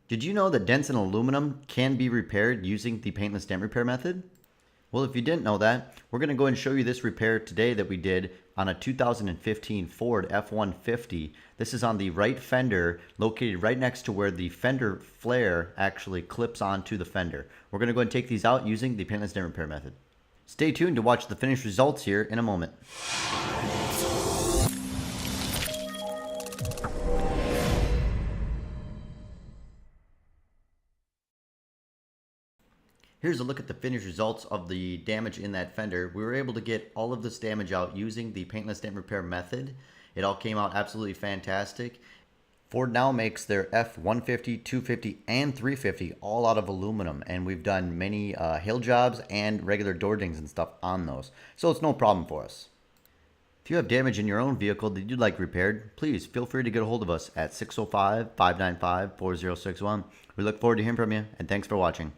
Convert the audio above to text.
Did you know that dents in aluminum can be repaired using the paintless dent repair method? Well, if you didn't know that, we're going to go and show you this repair today that we did on a 2015 Ford F150. This is on the right fender, located right next to where the fender flare actually clips onto the fender. We're going to go and take these out using the paintless dent repair method. Stay tuned to watch the finished results here in a moment. Here's a look at the finished results of the damage in that fender. We were able to get all of this damage out using the paintless dent repair method. It all came out absolutely fantastic. Ford now makes their F150, 250, and 350 all out of aluminum, and we've done many hill jobs and regular door dings and stuff on those, so it's no problem for us. If you have damage in your own vehicle that you'd like repaired, please feel free to get a hold of us at 605-595-4061. We look forward to hearing from you, and thanks for watching.